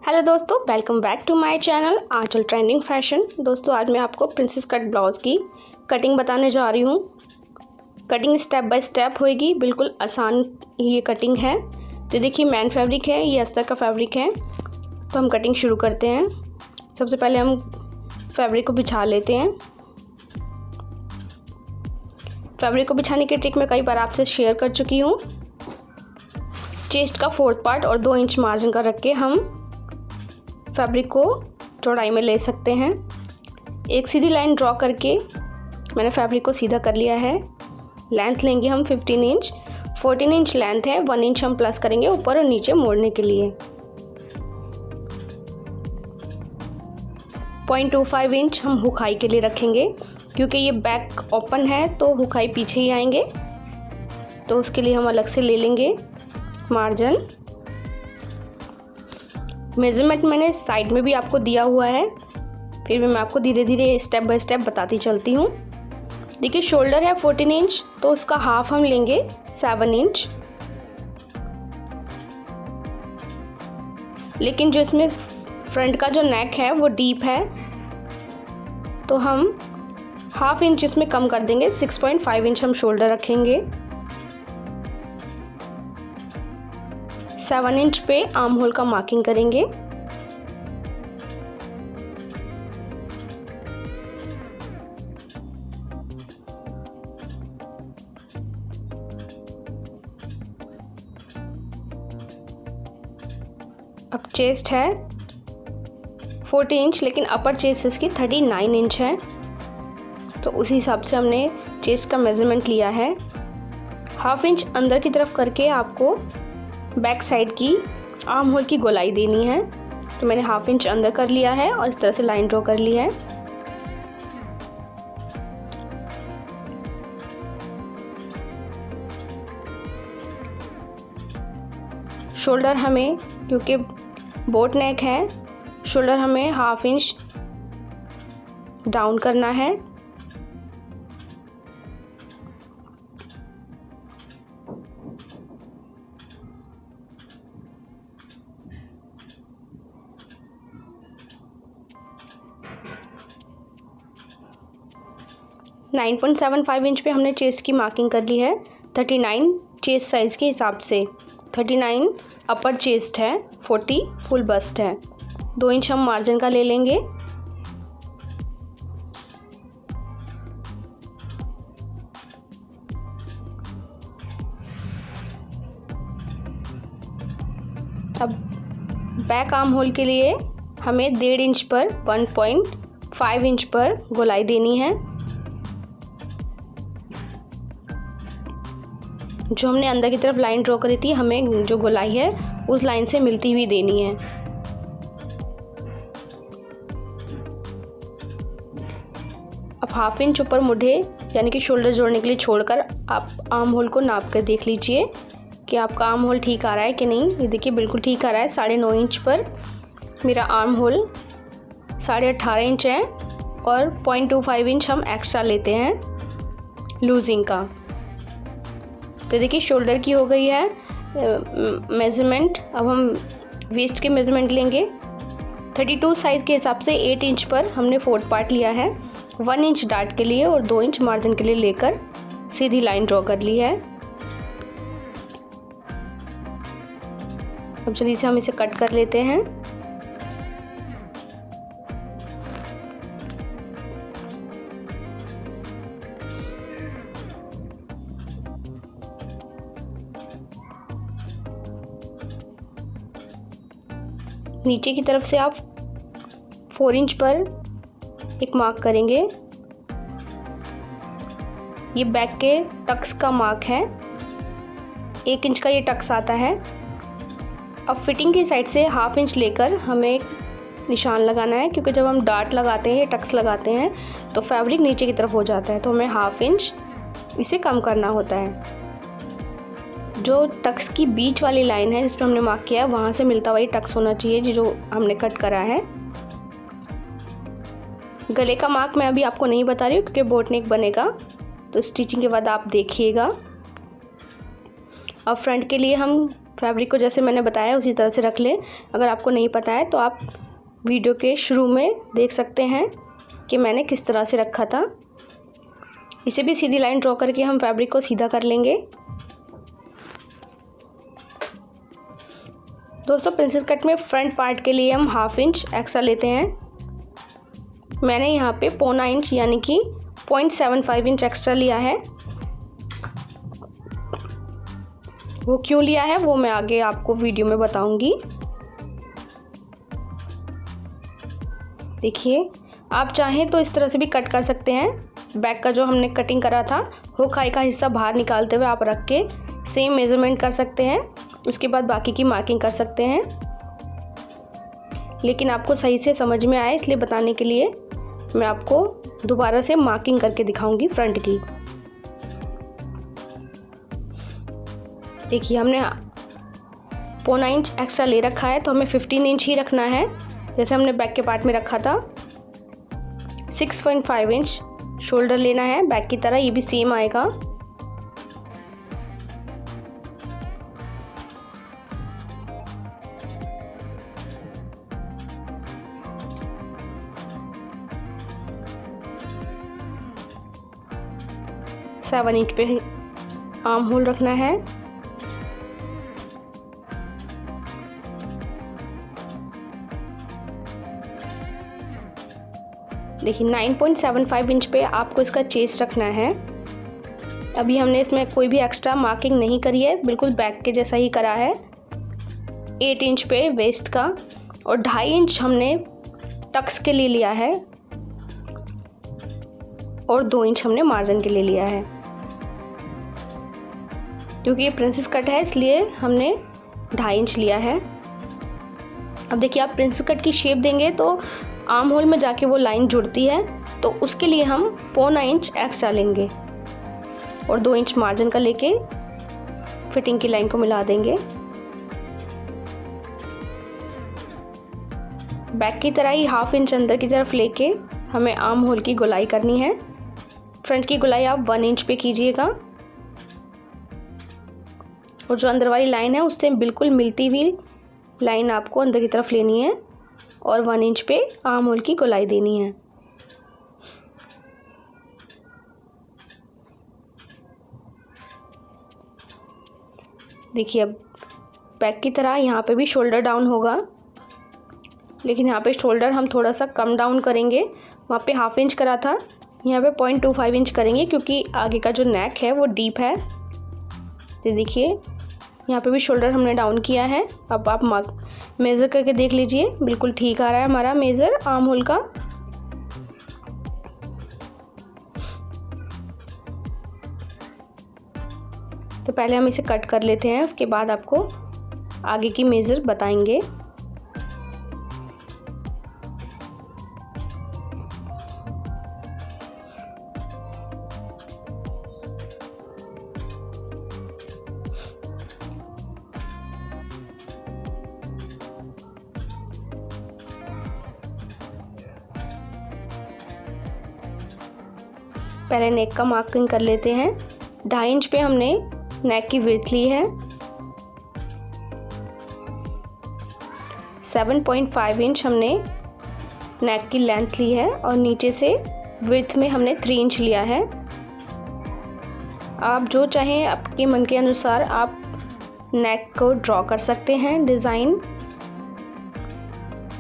Hello दोस्तों, welcome back to my channel Aanchal trending fashion. दोस्तों आज मैं आपको प्रिंसेस कट ब्लाउज़ की कटिंग बताने जा रही हूँ। कटिंग स्टेप बाय स्टेप होएगी, बिल्कुल आसान ये कटिंग है। तो देखिए मैन फैब्रिक है, ये अस्तर का फैब्रिक है। तो हम कटिंग शुरू करते हैं। सबसे पहले हम फैब्रिक को बिछा लेते हैं। फैब्रिक को बिछाने की ट्रिक मैं कई बार आपसे शेयर कर चुकी हूँ। चेस्ट का 4th पार्ट और 2 इंच मार्जिन का रख के हम फैब्रिक को चौड़ाई में ले सकते हैं। एक सीधी लाइन ड्रॉ करके मैंने फैब्रिक को सीधा कर लिया है। लेंथ लेंगे हम 15 इंच, 14 इंच लेंथ है, 1 इंच हम प्लस करेंगे ऊपर और नीचे मोड़ने के लिए। 0.25 इंच हम हुकाई के लिए रखेंगे, क्योंकि ये बैक ओपन है तो हुकाई पीछे ही आएंगे। तो उसके लिए हम अलग से ले लेंगे मार्जिन। मेजरमेंट मैंने साइड में भी आपको दिया हुआ है, फिर भी मैं आपको धीरे धीरे स्टेप बाय स्टेप बताती चलती हूँ। देखिए शोल्डर है 14 इंच, तो उसका हाफ हम लेंगे 7 इंच। लेकिन जो इसमें फ्रंट का जो नेक है वो डीप है, तो हम हाफ इंच इसमें कम कर देंगे। 6.5 इंच हम शोल्डर रखेंगे। 7 इंच पे आर्म होल का मार्किंग करेंगे। अब चेस्ट है 40 इंच, लेकिन अपर चेस्ट इसकी 39 इंच है, तो उसी हिसाब से हमने चेस्ट का मेजरमेंट लिया है। हाफ इंच अंदर की तरफ करके आपको बैक साइड की आर्म होल की गोलाई देनी है। तो मैंने हाफ इंच अंदर कर लिया है और इस तरह से लाइन ड्रॉ कर ली है। शोल्डर हमें, क्योंकि बोट नेक है, शोल्डर हमें हाफ इंच डाउन करना है। नाइन 9.75 इंच पे हमने चेस्ट की मार्किंग कर ली है। 39 चेस्ट साइज़ के हिसाब से, 39 अपर चेस्ट है, 40 फुल बस्ट है। 2 इंच हम मार्जिन का ले लेंगे। अब बैक आर्म होल के लिए हमें 1.5 इंच पर 1.5 इंच पर गोलाई देनी है। जो हमने अंदर की तरफ लाइन ड्रॉ करी थी, हमें जो गोलाई है उस लाइन से मिलती हुई देनी है। अब हाफ इंच ऊपर मुढ़े यानी कि शोल्डर जोड़ने के लिए छोड़कर आप आर्म होल को नाप कर देख लीजिए कि आपका आर्म होल ठीक आ रहा है कि नहीं। ये देखिए बिल्कुल ठीक आ रहा है। 9.5 इंच पर मेरा आर्म होल 18.5 इंच है और 0.25 इंच हम एक्स्ट्रा लेते हैं लूजिंग का। तो देखिए शोल्डर की हो गई है मेज़रमेंट। अब हम वेस्ट के मेज़रमेंट लेंगे। 32 साइज़ के हिसाब से 8 इंच पर हमने 4th पार्ट लिया है। 1 इंच डार्ट के लिए और 2 इंच मार्जिन के लिए लेकर सीधी लाइन ड्रॉ कर ली है। अब जल्दी से हम इसे कट कर लेते हैं। नीचे की तरफ से आप 4 इंच पर एक मार्क करेंगे। ये बैक के टक्स का मार्क है। 1 इंच का ये टक्स आता है। अब फिटिंग की साइड से हाफ इंच लेकर हमें एक निशान लगाना है, क्योंकि जब हम डार्ट लगाते हैं या टक्स लगाते हैं तो फैब्रिक नीचे की तरफ हो जाता है, तो हमें हाफ इंच इसे कम करना होता है। जो टक्स की बीच वाली लाइन है जिस पर हमने मार्क किया है, वहाँ से मिलता हुआ ये टक्स होना चाहिए जो हमने कट करा है। गले का मार्क मैं अभी आपको नहीं बता रही हूँ, क्योंकि बोट नेक बनेगा, तो स्टिचिंग के बाद आप देखिएगा। अब फ्रंट के लिए हम फैब्रिक को जैसे मैंने बताया उसी तरह से रख लें। अगर आपको नहीं पता है तो आप वीडियो के शुरू में देख सकते हैं कि मैंने किस तरह से रखा था। इसे भी सीधी लाइन ड्रॉ करके हम फैब्रिक को सीधा कर लेंगे। दोस्तों प्रिंसेस कट में फ्रंट पार्ट के लिए हम 1/2 इंच एक्स्ट्रा लेते हैं। मैंने यहाँ पे 0.25 इंच यानी कि 0.75 इंच एक्स्ट्रा लिया है। वो क्यों लिया है वो मैं आगे आपको वीडियो में बताऊंगी। देखिए, आप चाहें तो इस तरह से भी कट कर सकते हैं। बैक का जो हमने कटिंग करा था हुक आई का हिस्सा बाहर निकालते हुए आप रख के सेम मेज़रमेंट कर सकते हैं। उसके बाद बाकी की मार्किंग कर सकते हैं, लेकिन आपको सही से समझ में आए इसलिए बताने के लिए मैं आपको दोबारा से मार्किंग करके दिखाऊंगी फ्रंट की। देखिए, हमने 0.25 इंच एक्स्ट्रा ले रखा है तो हमें 15 इंच ही रखना है जैसे हमने बैक के पार्ट में रखा था। 6.5 इंच शोल्डर लेना है बैक की तरह, ये भी सेम आएगा। सेवन इंच पे आर्म होल रखना है। देखिए 9.75 इंच पे आपको इसका चेस्ट रखना है। अभी हमने इसमें कोई भी एक्स्ट्रा मार्किंग नहीं करी है, बिल्कुल बैक के जैसा ही करा है। 8 इंच पे वेस्ट का और 2.5 इंच हमने टक्स के लिए लिया है और 2 इंच हमने मार्जिन के लिए लिया है। क्योंकि ये प्रिंसेस कट है इसलिए हमने 2.5 इंच लिया है। अब देखिए, आप प्रिंसेस कट की शेप देंगे तो आर्म होल में जाके वो लाइन जुड़ती है, तो उसके लिए हम 0.25 इंच एक्स्ट्रा लेंगे और 2 इंच मार्जिन का लेके फिटिंग की लाइन को मिला देंगे। बैक की तरह ही 1/2 इंच अंदर की तरफ लेके हमें आर्म होल की गोलाई करनी है। फ्रंट की गोलाई आप 1 इंच पे कीजिएगा और जो अंदर वाली लाइन है उससे बिल्कुल मिलती हुई लाइन आपको अंदर की तरफ लेनी है और 1 इंच पे आर्म होल की गोलाई देनी है। देखिए, अब बैक की तरह यहाँ पे भी शोल्डर डाउन होगा, लेकिन यहाँ पे शोल्डर हम थोड़ा सा कम डाउन करेंगे। वहाँ पे 1/2 इंच करा था, यहाँ पे 0.25 इंच करेंगे क्योंकि आगे का जो नेक है वो डीप है। तो देखिए, यहाँ पे भी शोल्डर हमने डाउन किया है। अब आप मेज़र करके देख लीजिए, बिल्कुल ठीक आ रहा है हमारा मेज़र आर्म होल का। तो पहले हम इसे कट कर लेते हैं, उसके बाद आपको आगे की मेज़र बताएंगे। पहले नेक का मार्किंग कर लेते हैं। 2.5 इंच पे हमने नेक की विड्थ ली है। 7.5 इंच हमने नेक की लेंथ ली है और नीचे से विड्थ में हमने 3 इंच लिया है। आप जो चाहें आपके मन के अनुसार आप नेक को ड्रॉ कर सकते हैं डिज़ाइन।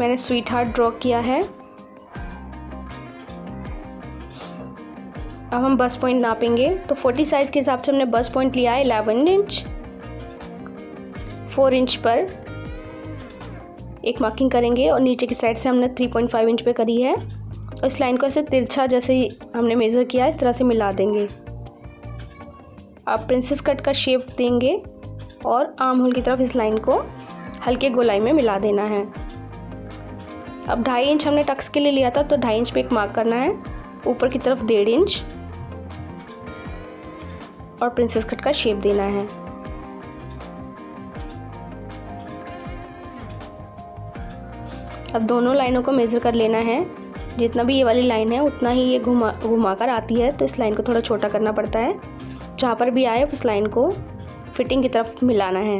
मैंने स्वीट हार्ट ड्रॉ किया है। अब हम बस्ट पॉइंट नापेंगे तो 40 साइज़ के हिसाब से हमने बस्ट पॉइंट लिया है 11 इंच। 4 इंच पर एक मार्किंग करेंगे और नीचे की साइड से हमने 3.5 इंच पे करी है। इस लाइन को ऐसे तिरछा जैसे ही हमने मेज़र किया इस तरह से मिला देंगे। आप प्रिंसेस कट का शेप देंगे और आर्म होल की तरफ इस लाइन को हल्के गोलाई में मिला देना है। अब 2.5 इंच हमने टक्स के लिए लिया था तो 2.5 इंच पे एक मार्क करना है, ऊपर की तरफ 1.5 इंच और प्रिंसेस कट का शेप देना है। अब दोनों लाइनों को मेज़र कर लेना है। जितना भी ये वाली लाइन है उतना ही ये घुमाकर आती है, तो इस लाइन को थोड़ा छोटा करना पड़ता है। जहाँ पर भी आए उस लाइन को फिटिंग की तरफ मिलाना है।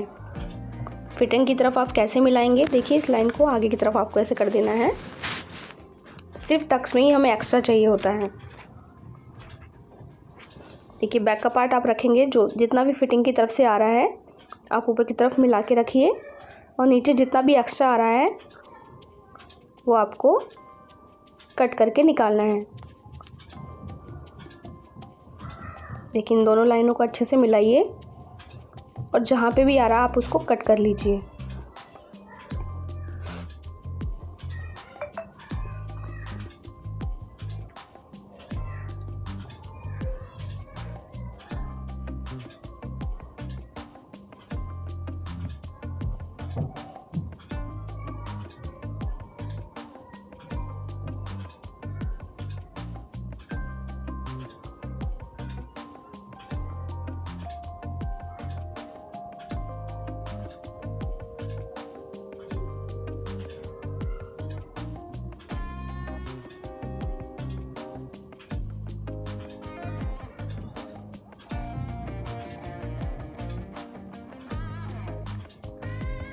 फिटिंग की तरफ आप कैसे मिलाएंगे, देखिए इस लाइन को आगे की तरफ आपको ऐसे कर देना है। सिर्फ टक्स में ही हमें एक्स्ट्रा चाहिए होता है। देखिए बैक का पार्ट आप रखेंगे, जो जितना भी फिटिंग की तरफ से आ रहा है आप ऊपर की तरफ मिला के रखिए, और नीचे जितना भी एक्स्ट्रा आ रहा है वो आपको कट करके निकालना है। देखिए इन दोनों लाइनों को अच्छे से मिलाइए, और जहाँ पे भी आ रहा है आप उसको कट कर लीजिए।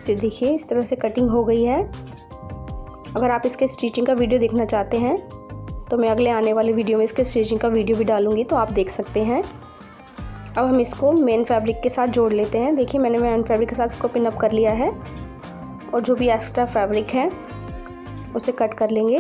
तो देखिए इस तरह से कटिंग हो गई है। अगर आप इसके स्टिचिंग का वीडियो देखना चाहते हैं तो मैं अगले आने वाले वीडियो में इसके स्टिचिंग का वीडियो भी डालूंगी, तो आप देख सकते हैं। अब हम इसको मेन फैब्रिक के साथ जोड़ लेते हैं। देखिए मैंने मेन फैब्रिक के साथ इसको पिन अप कर लिया है, और जो भी एक्स्ट्रा फैब्रिक है उसे कट कर लेंगे।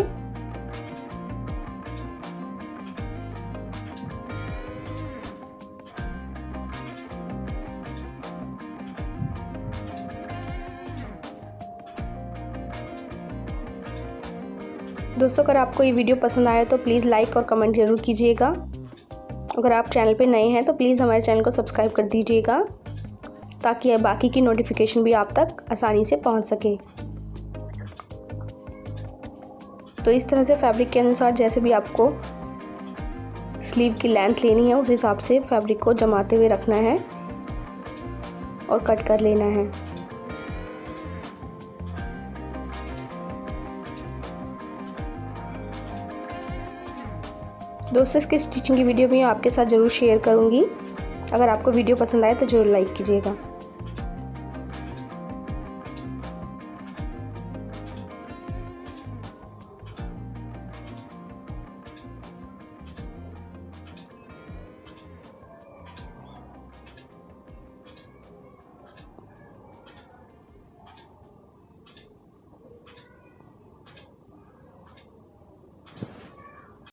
दोस्तों अगर आपको ये वीडियो पसंद आया तो प्लीज़ लाइक और कमेंट ज़रूर कीजिएगा। अगर आप चैनल पे नए हैं तो प्लीज़ हमारे चैनल को सब्सक्राइब कर दीजिएगा, ताकि बाकी की नोटिफिकेशन भी आप तक आसानी से पहुंच सके। तो इस तरह से फैब्रिक के अनुसार जैसे भी आपको स्लीव की लेंथ लेनी है उस हिसाब से फैब्रिक को जमाते हुए रखना है और कट कर लेना है। दोस्तों इसकी स्टिचिंग की वीडियो भी आपके साथ ज़रूर शेयर करूंगी। अगर आपको वीडियो पसंद आए तो ज़रूर लाइक कीजिएगा।